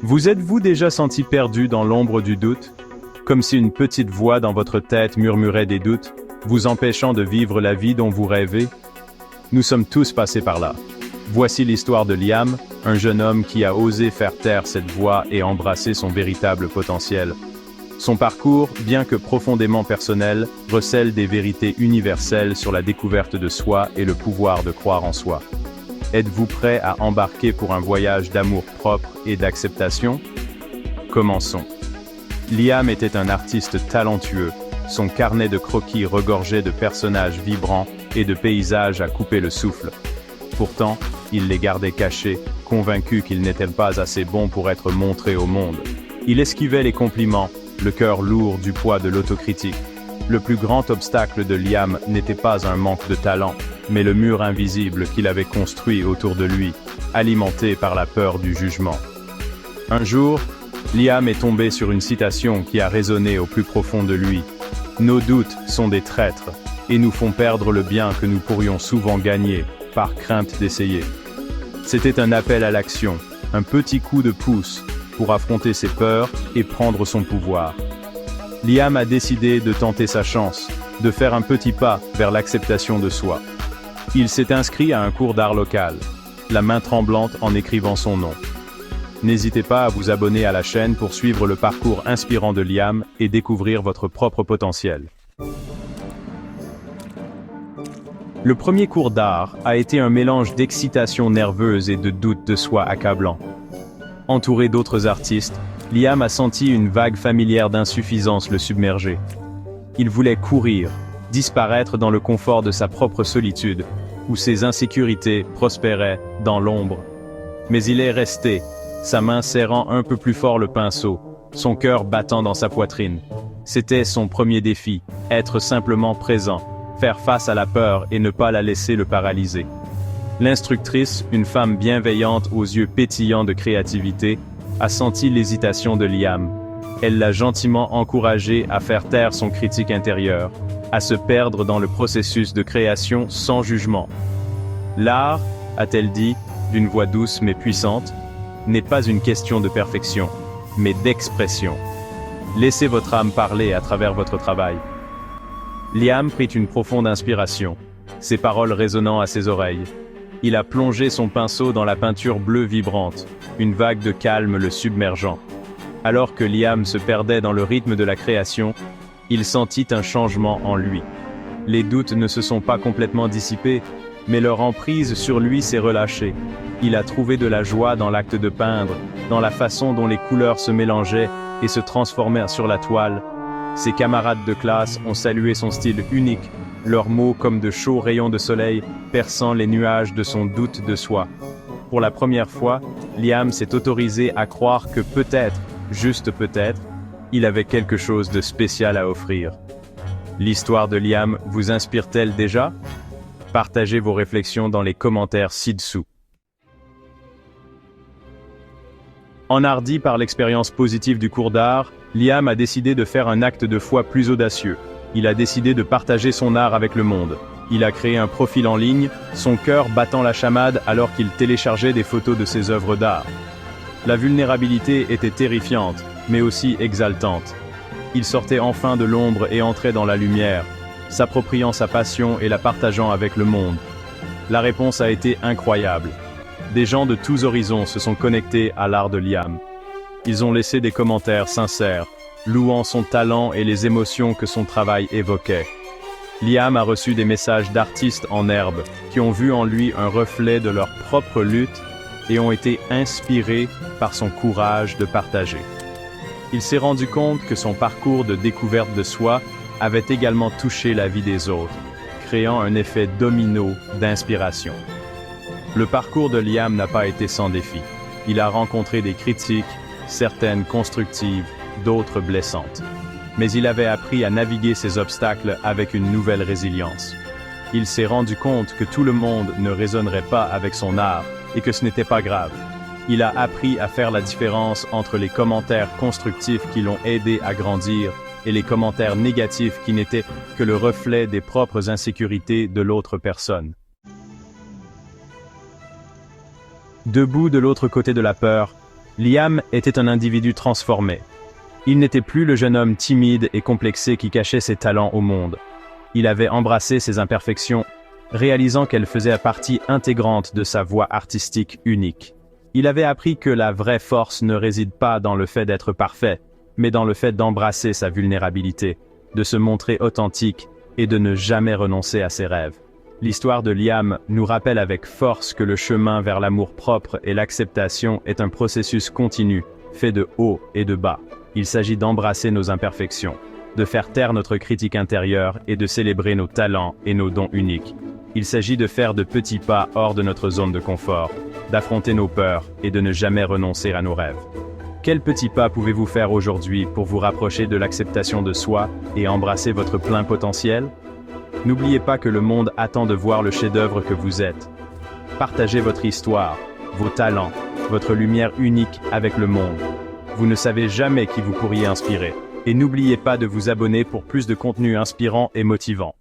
Vous êtes-vous déjà senti perdu dans l'ombre du doute? Comme si une petite voix dans votre tête murmurait des doutes, vous empêchant de vivre la vie dont vous rêvez? Nous sommes tous passés par là. Voici l'histoire de Liam, un jeune homme qui a osé faire taire cette voix et embrasser son véritable potentiel. Son parcours, bien que profondément personnel, recèle des vérités universelles sur la découverte de soi et le pouvoir de croire en soi. Êtes-vous prêt à embarquer pour un voyage d'amour-propre et d'acceptation? Commençons. Liam était un artiste talentueux. Son carnet de croquis regorgeait de personnages vibrants et de paysages à couper le souffle. Pourtant, il les gardait cachés, convaincu qu'il n'était pas assez bon pour être montré au monde. Il esquivait les compliments, le cœur lourd du poids de l'autocritique. Le plus grand obstacle de Liam n'était pas un manque de talent, mais le mur invisible qu'il avait construit autour de lui, alimenté par la peur du jugement. Un jour, Liam est tombé sur une citation qui a résonné au plus profond de lui. « Nos doutes sont des traîtres, et nous font perdre le bien que nous pourrions souvent gagner, par crainte d'essayer. » C'était un appel à l'action, un petit coup de pouce, pour affronter ses peurs et prendre son pouvoir. Liam a décidé de tenter sa chance, de faire un petit pas vers l'acceptation de soi. Il s'est inscrit à un cours d'art local, la main tremblante en écrivant son nom. N'hésitez pas à vous abonner à la chaîne pour suivre le parcours inspirant de Liam et découvrir votre propre potentiel. Le premier cours d'art a été un mélange d'excitation nerveuse et de doute de soi accablant. Entouré d'autres artistes, Liam a senti une vague familière d'insuffisance le submerger. Il voulait courir, disparaître dans le confort de sa propre solitude, où ses insécurités prospéraient dans l'ombre. Mais il est resté, sa main serrant un peu plus fort le pinceau, son cœur battant dans sa poitrine. C'était son premier défi, être simplement présent, faire face à la peur et ne pas la laisser le paralyser. L'instructrice, une femme bienveillante aux yeux pétillants de créativité, a senti l'hésitation de Liam. Elle l'a gentiment encouragé à faire taire son critique intérieur, à se perdre dans le processus de création sans jugement. L'art, a-t-elle dit, d'une voix douce mais puissante, n'est pas une question de perfection, mais d'expression. Laissez votre âme parler à travers votre travail. Liam prit une profonde inspiration, ses paroles résonnant à ses oreilles. Il a plongé son pinceau dans la peinture bleue vibrante, une vague de calme le submergeant. Alors que Liam se perdait dans le rythme de la création, il sentit un changement en lui. Les doutes ne se sont pas complètement dissipés, mais leur emprise sur lui s'est relâchée. Il a trouvé de la joie dans l'acte de peindre, dans la façon dont les couleurs se mélangeaient et se transformaient sur la toile. Ses camarades de classe ont salué son style unique, leurs mots comme de chauds rayons de soleil perçant les nuages de son doute de soi. Pour la première fois, Liam s'est autorisé à croire que peut-être, juste peut-être, il avait quelque chose de spécial à offrir. L'histoire de Liam vous inspire-t-elle déjà? Partagez vos réflexions dans les commentaires ci-dessous. Enhardi par l'expérience positive du cours d'art, Liam a décidé de faire un acte de foi plus audacieux. Il a décidé de partager son art avec le monde. Il a créé un profil en ligne, son cœur battant la chamade alors qu'il téléchargeait des photos de ses œuvres d'art. La vulnérabilité était terrifiante, mais aussi exaltante. Il sortait enfin de l'ombre et entrait dans la lumière, s'appropriant sa passion et la partageant avec le monde. La réponse a été incroyable. Des gens de tous horizons se sont connectés à l'art de Liam. Ils ont laissé des commentaires sincères, louant son talent et les émotions que son travail évoquait. Liam a reçu des messages d'artistes en herbe, qui ont vu en lui un reflet de leur propre lutte et ont été inspirés par son courage de partager. Il s'est rendu compte que son parcours de découverte de soi avait également touché la vie des autres, créant un effet domino d'inspiration. Le parcours de Liam n'a pas été sans défis. Il a rencontré des critiques, certaines constructives, d'autres blessantes. Mais il avait appris à naviguer ces obstacles avec une nouvelle résilience. Il s'est rendu compte que tout le monde ne résonnerait pas avec son art et que ce n'était pas grave. Il a appris à faire la différence entre les commentaires constructifs qui l'ont aidé à grandir et les commentaires négatifs qui n'étaient que le reflet des propres insécurités de l'autre personne. Debout de l'autre côté de la peur, Liam était un individu transformé. Il n'était plus le jeune homme timide et complexé qui cachait ses talents au monde. Il avait embrassé ses imperfections, réalisant qu'elles faisaient partie intégrante de sa voix artistique unique. Il avait appris que la vraie force ne réside pas dans le fait d'être parfait, mais dans le fait d'embrasser sa vulnérabilité, de se montrer authentique et de ne jamais renoncer à ses rêves. L'histoire de Liam nous rappelle avec force que le chemin vers l'amour-propre et l'acceptation est un processus continu, fait de hauts et de bas. Il s'agit d'embrasser nos imperfections, de faire taire notre critique intérieure et de célébrer nos talents et nos dons uniques. Il s'agit de faire de petits pas hors de notre zone de confort, d'affronter nos peurs et de ne jamais renoncer à nos rêves. Quels petits pas pouvez-vous faire aujourd'hui pour vous rapprocher de l'acceptation de soi et embrasser votre plein potentiel? N'oubliez pas que le monde attend de voir le chef-d'œuvre que vous êtes. Partagez votre histoire, vos talents, votre lumière unique avec le monde. Vous ne savez jamais qui vous pourriez inspirer. Et n'oubliez pas de vous abonner pour plus de contenu inspirant et motivant.